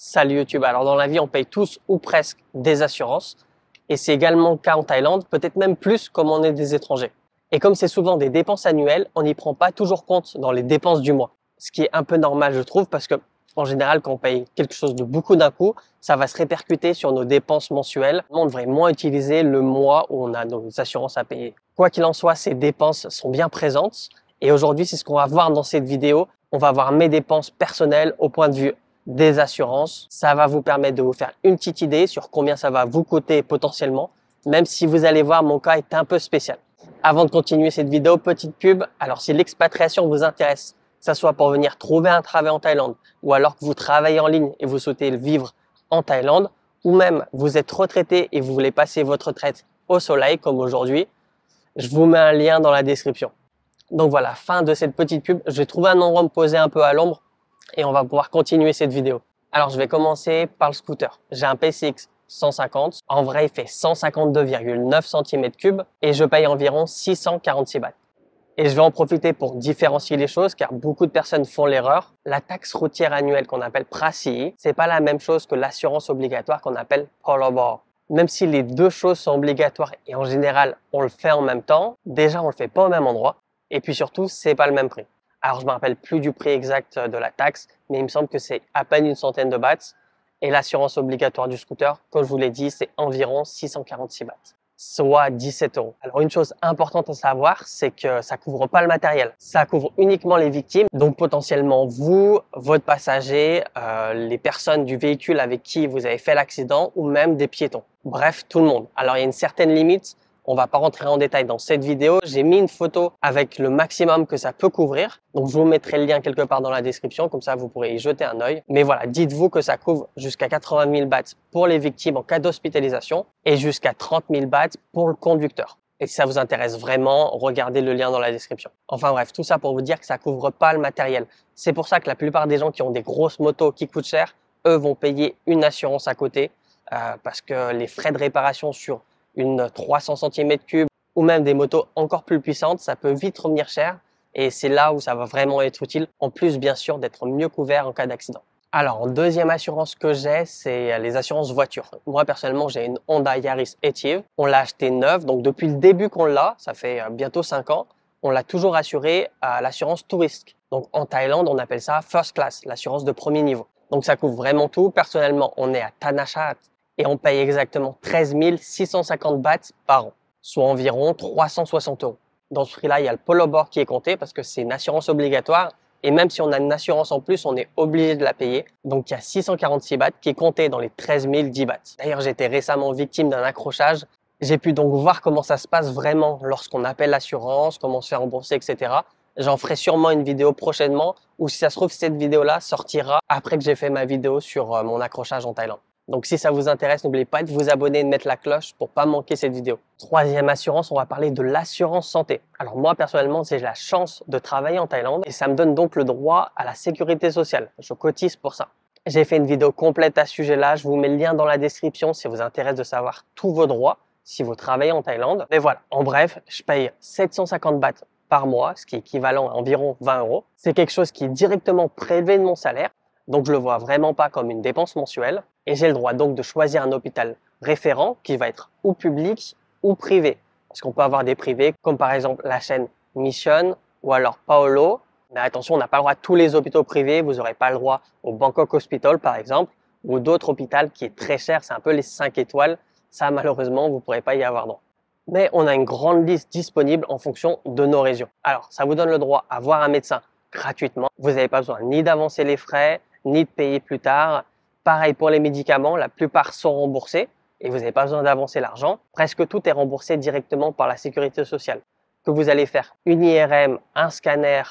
Salut YouTube. Alors dans la vie, on paye tous ou presque des assurances et c'est également le cas en Thaïlande, peut-être même plus comme on est des étrangers. Et comme c'est souvent des dépenses annuelles, on n'y prend pas toujours compte dans les dépenses du mois. Ce qui est un peu normal, je trouve, parce que en général, quand on paye quelque chose de beaucoup d'un coup, ça va se répercuter sur nos dépenses mensuelles. On devrait moins utiliser le mois où on a nos assurances à payer. Quoi qu'il en soit, ces dépenses sont bien présentes. Et aujourd'hui, c'est ce qu'on va voir dans cette vidéo. On va voir mes dépenses personnelles au point de vue des assurances. Ça va vous permettre de vous faire une petite idée sur combien ça va vous coûter potentiellement, même si vous allez voir, mon cas est un peu spécial. Avant de continuer cette vidéo, petite pub. Alors, si l'expatriation vous intéresse, que ce soit pour venir trouver un travail en Thaïlande ou alors que vous travaillez en ligne et vous souhaitez le vivre en Thaïlande, ou même vous êtes retraité et vous voulez passer votre retraite au soleil comme aujourd'hui, je vous mets un lien dans la description. Donc voilà, fin de cette petite pub. Je vais trouver un endroit me poser un peu à l'ombre et on va pouvoir continuer cette vidéo. Alors, je vais commencer par le scooter. J'ai un PCX 150. En vrai, il fait 152,9 cm3 et je paye environ 646 bahts. Et je vais en profiter pour différencier les choses car beaucoup de personnes font l'erreur. La taxe routière annuelle qu'on appelle PRACI, c'est pas la même chose que l'assurance obligatoire qu'on appelle Polobor. Même si les deux choses sont obligatoires et en général on le fait en même temps, déjà on le fait pas au même endroit et puis surtout c'est pas le même prix. Alors je me rappelle plus du prix exact de la taxe, mais il me semble que c'est à peine une centaine de bahts. Et l'assurance obligatoire du scooter, comme je vous l'ai dit, c'est environ 646 bahts, soit 17 euros. Alors une chose importante à savoir, c'est que ça couvre pas le matériel. Ça couvre uniquement les victimes, donc potentiellement vous, votre passager, les personnes du véhicule avec qui vous avez fait l'accident ou même des piétons. Bref, tout le monde. Alors il y a une certaine limite. On va pas rentrer en détail dans cette vidéo. J'ai mis une photo avec le maximum que ça peut couvrir. Donc, je vous mettrai le lien quelque part dans la description. Comme ça, vous pourrez y jeter un œil. Mais voilà, dites-vous que ça couvre jusqu'à 80 000 bahts pour les victimes en cas d'hospitalisation et jusqu'à 30 000 bahts pour le conducteur. Et si ça vous intéresse vraiment, regardez le lien dans la description. Enfin bref, tout ça pour vous dire que ça couvre pas le matériel. C'est pour ça que la plupart des gens qui ont des grosses motos qui coûtent cher, eux vont payer une assurance à côté parce que les frais de réparation sur une 300 cm3 ou même des motos encore plus puissantes, ça peut vite revenir cher et c'est là où ça va vraiment être utile, en plus bien sûr d'être mieux couvert en cas d'accident. Alors, en deuxième assurance que j'ai, c'est les assurances voitures. Moi, personnellement, j'ai une Honda Yaris Etive. On l'a acheté neuve, donc depuis le début qu'on l'a, ça fait bientôt 5 ans, on l'a toujours assuré à l'assurance Tourist. Donc en Thaïlande, on appelle ça First Class, l'assurance de premier niveau. Donc ça couvre vraiment tout. Personnellement, on est à Thanachart et on paye exactement 13 650 bahts par an, soit environ 360 euros. Dans ce prix-là, il y a le Polobor qui est compté parce que c'est une assurance obligatoire et même si on a une assurance en plus, on est obligé de la payer. Donc il y a 646 bahts qui est compté dans les 13 010 bahts. D'ailleurs, j'étais récemment victime d'un accrochage. J'ai pu donc voir comment ça se passe vraiment lorsqu'on appelle l'assurance, comment se faire rembourser, etc. J'en ferai sûrement une vidéo prochainement ou si ça se trouve, cette vidéo-là sortira après que j'ai fait ma vidéo sur mon accrochage en Thaïlande. Donc si ça vous intéresse, n'oubliez pas de vous abonner et de mettre la cloche pour pas manquer cette vidéo. Troisième assurance, on va parler de l'assurance santé. Alors moi personnellement, j'ai la chance de travailler en Thaïlande et ça me donne donc le droit à la sécurité sociale. Je cotise pour ça. J'ai fait une vidéo complète à ce sujet-là, je vous mets le lien dans la description si vous intéresse de savoir tous vos droits si vous travaillez en Thaïlande. Mais voilà, en bref, je paye 750 bahts par mois, ce qui est équivalent à environ 20 euros. C'est quelque chose qui est directement prélevé de mon salaire. Donc, je le vois vraiment pas comme une dépense mensuelle. Et j'ai le droit donc de choisir un hôpital référent qui va être ou public ou privé. Parce qu'on peut avoir des privés, comme par exemple la chaîne Mission ou alors Paolo. Mais attention, on n'a pas le droit à tous les hôpitaux privés. Vous n'aurez pas le droit au Bangkok Hospital, par exemple, ou d'autres hôpitaux qui est très cher. C'est un peu les 5 étoiles. Ça, malheureusement, vous ne pourrez pas y avoir droit. Mais on a une grande liste disponible en fonction de nos régions. Alors, ça vous donne le droit à voir un médecin gratuitement. Vous n'avez pas besoin ni d'avancer les frais, ni de payer plus tard. Pareil pour les médicaments, la plupart sont remboursés et vous n'avez pas besoin d'avancer l'argent. Presque tout est remboursé directement par la sécurité sociale. Que vous allez faire une IRM, un scanner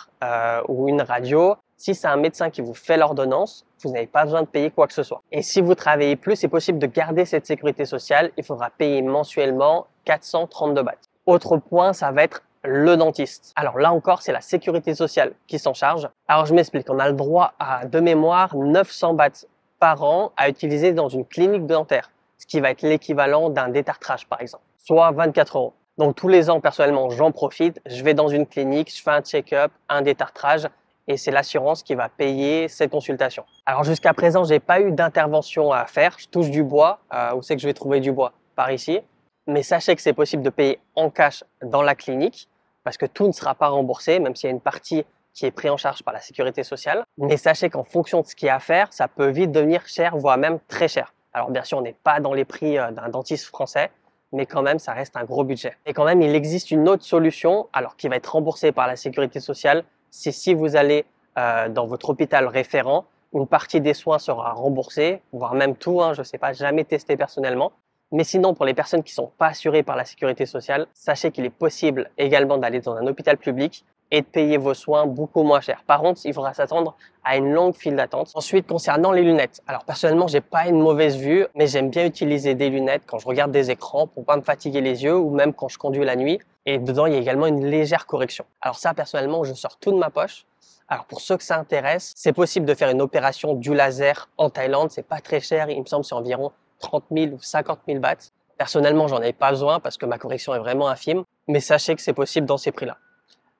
ou une radio, si c'est un médecin qui vous fait l'ordonnance, vous n'avez pas besoin de payer quoi que ce soit. Et si vous travaillez plus, c'est possible de garder cette sécurité sociale. Il faudra payer mensuellement 432 bahts. Autre point, ça va être le dentiste. Alors là encore, c'est la sécurité sociale qui s'en charge. Alors je m'explique, on a le droit à, de mémoire, 900 bahts par an à utiliser dans une clinique dentaire, ce qui va être l'équivalent d'un détartrage par exemple, soit 24 euros. Donc tous les ans, personnellement, j'en profite, je vais dans une clinique, je fais un check-up, un détartrage et c'est l'assurance qui va payer cette consultation. Alors jusqu'à présent, j'ai pas eu d'intervention à faire. Je touche du bois. Où c'est que je vais trouver du bois? Par ici. Mais sachez que c'est possible de payer en cash dans la clinique parce que tout ne sera pas remboursé, même s'il y a une partie qui est prise en charge par la sécurité sociale. Mais sachez qu'en fonction de ce qu'il y a à faire, ça peut vite devenir cher, voire même très cher. Alors bien sûr, on n'est pas dans les prix d'un dentiste français, mais quand même, ça reste un gros budget. Et quand même, il existe une autre solution, alors qui va être remboursée par la sécurité sociale, c'est si vous allez dans votre hôpital référent, une partie des soins sera remboursée, voire même tout, je ne sais pas, jamais testé personnellement. Mais sinon, pour les personnes qui ne sont pas assurées par la sécurité sociale, sachez qu'il est possible également d'aller dans un hôpital public et de payer vos soins beaucoup moins cher. Par contre, il faudra s'attendre à une longue file d'attente. Ensuite, concernant les lunettes. Alors personnellement, j'ai pas une mauvaise vue, mais j'aime bien utiliser des lunettes quand je regarde des écrans pour pas me fatiguer les yeux ou même quand je conduis la nuit. Et dedans, il y a également une légère correction. Alors ça, personnellement, je sors tout de ma poche. Alors pour ceux que ça intéresse, c'est possible de faire une opération du laser en Thaïlande. C'est pas très cher, il me semble c'est environ 30 000 ou 50 000 bahts. Personnellement, j'en ai pas besoin parce que ma correction est vraiment infime, mais sachez que c'est possible dans ces prix-là.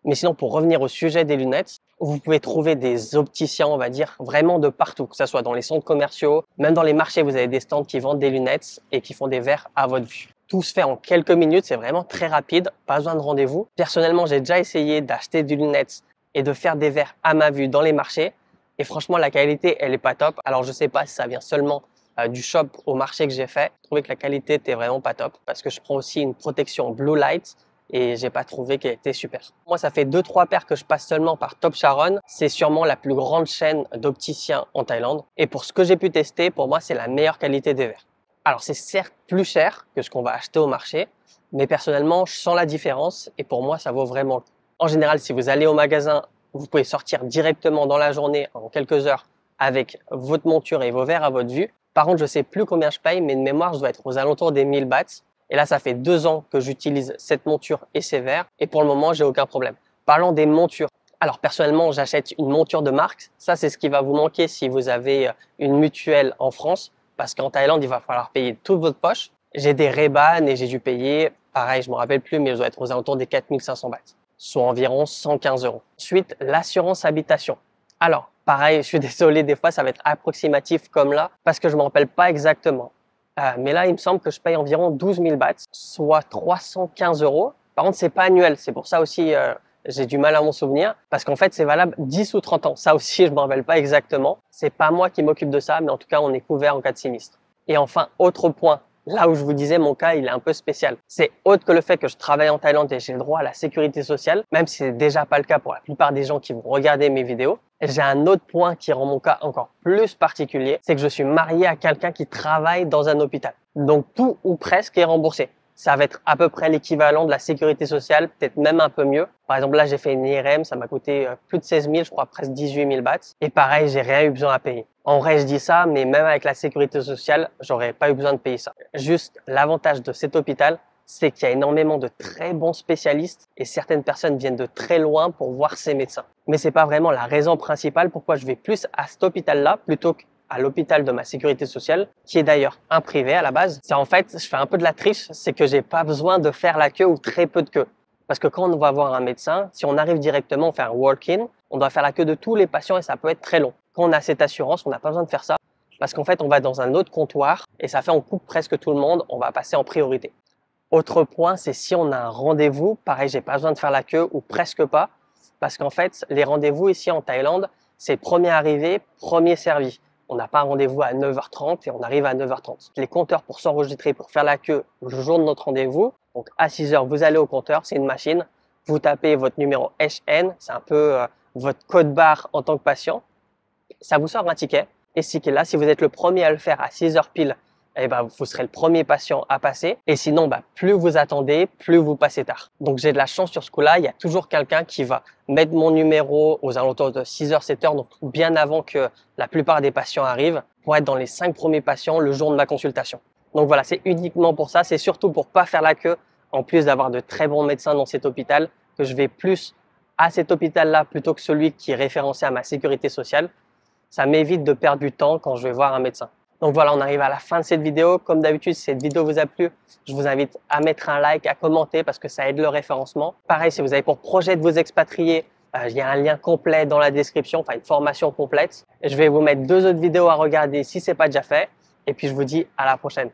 Mais sinon, pour revenir au sujet des lunettes, vous pouvez trouver des opticiens, on va dire, vraiment de partout, que ce soit dans les centres commerciaux, même dans les marchés, vous avez des stands qui vendent des lunettes et qui font des verres à votre vue. Tout se fait en quelques minutes, c'est vraiment très rapide, pas besoin de rendez-vous. Personnellement, j'ai déjà essayé d'acheter des lunettes et de faire des verres à ma vue dans les marchés. Et franchement, la qualité, elle est pas top. Alors, je sais pas si ça vient seulement du shop au marché que j'ai fait. Je trouvais que la qualité était vraiment pas top parce que je prends aussi une protection blue light et j'ai pas trouvé qu'elle était super. Moi, ça fait 2-3 paires que je passe seulement par Top Charon. C'est sûrement la plus grande chaîne d'opticiens en Thaïlande. Et pour ce que j'ai pu tester, pour moi, c'est la meilleure qualité des verres. Alors, c'est certes plus cher que ce qu'on va acheter au marché, mais personnellement, je sens la différence et pour moi, ça vaut vraiment le coup. En général, si vous allez au magasin, vous pouvez sortir directement dans la journée en quelques heures avec votre monture et vos verres à votre vue. Par contre, je sais plus combien je paye, mais de mémoire, je dois être aux alentours des 1000 bahts. Et là, ça fait 2 ans que j'utilise cette monture et ces verres. Et pour le moment, j'ai aucun problème. Parlons des montures. Alors, personnellement, j'achète une monture de marque. Ça, c'est ce qui va vous manquer si vous avez une mutuelle en France. Parce qu'en Thaïlande, il va falloir payer toute votre poche. J'ai des Ray-Ban et j'ai dû payer, pareil, je me rappelle plus, mais je dois être aux alentours des 4500 bahts, soit environ 115 euros. Ensuite, l'assurance habitation. Alors, pareil, je suis désolé, des fois, ça va être approximatif comme là, parce que je me rappelle pas exactement. Mais là, il me semble que je paye environ 12 000 bahts, soit 315 euros. Par contre, c'est pas annuel. C'est pour ça aussi, j'ai du mal à m'en souvenir. Parce qu'en fait, c'est valable 10 ou 30 ans. Ça aussi, je me rappelle pas exactement. C'est pas moi qui m'occupe de ça, mais en tout cas, on est couvert en cas de sinistre. Et enfin, autre point. Là où je vous disais, mon cas, il est un peu spécial. C'est autre que le fait que je travaille en Thaïlande et j'ai le droit à la sécurité sociale, même si c'est déjà pas le cas pour la plupart des gens qui vont regarder mes vidéos. J'ai un autre point qui rend mon cas encore plus particulier, c'est que je suis marié à quelqu'un qui travaille dans un hôpital. Donc tout ou presque est remboursé. Ça va être à peu près l'équivalent de la sécurité sociale, peut-être même un peu mieux. Par exemple, là, j'ai fait une IRM, ça m'a coûté plus de 16 000, je crois presque 18 000 bahts. Et pareil, j'ai rien eu besoin à payer. En vrai, je dis ça, mais même avec la sécurité sociale, j'aurais pas eu besoin de payer ça. Juste, l'avantage de cet hôpital, c'est qu'il y a énormément de très bons spécialistes et certaines personnes viennent de très loin pour voir ces médecins. Mais c'est pas vraiment la raison principale pourquoi je vais plus à cet hôpital-là plutôt qu'à l'hôpital de ma sécurité sociale, qui est d'ailleurs un privé à la base. C'est en fait, je fais un peu de la triche, c'est que j'ai pas besoin de faire la queue ou très peu de queue. Parce que quand on va voir un médecin, si on arrive directement, on fait un walk-in, on doit faire la queue de tous les patients et ça peut être très long. Quand on a cette assurance, on n'a pas besoin de faire ça parce qu'en fait, on va dans un autre comptoir et ça fait on coupe presque tout le monde, on va passer en priorité. Autre point, c'est si on a un rendez-vous, pareil, j'ai pas besoin de faire la queue ou presque pas parce qu'en fait, les rendez-vous ici en Thaïlande, c'est premier arrivé, premier servi. On n'a pas un rendez-vous à 9h30 et on arrive à 9h30. Les compteurs pour s'enregistrer, pour faire la queue le jour de notre rendez-vous, donc à 6h, vous allez au compteur, c'est une machine, vous tapez votre numéro HN, c'est un peu votre code barre en tant que patient, ça vous sort un ticket. Et ce ticket-là, si vous êtes le premier à le faire à 6h pile, eh ben, vous serez le premier patient à passer. Et sinon, plus vous attendez, plus vous passez tard. Donc, j'ai de la chance sur ce coup-là. Il y a toujours quelqu'un qui va mettre mon numéro aux alentours de 6h, 7h, donc bien avant que la plupart des patients arrivent, pour être dans les 5 premiers patients le jour de ma consultation. Donc voilà, c'est uniquement pour ça. C'est surtout pour pas faire la queue, en plus d'avoir de très bons médecins dans cet hôpital, que je vais plus à cet hôpital-là plutôt que celui qui est référencé à ma sécurité sociale. Ça m'évite de perdre du temps quand je vais voir un médecin. Donc voilà, on arrive à la fin de cette vidéo. Comme d'habitude, si cette vidéo vous a plu, je vous invite à mettre un like, à commenter parce que ça aide le référencement. Pareil, si vous avez pour projet de vous expatrier, Il y a un lien complet dans la description, enfin une formation complète. Je vais vous mettre 2 autres vidéos à regarder si ce n'est pas déjà fait. Et puis je vous dis à la prochaine.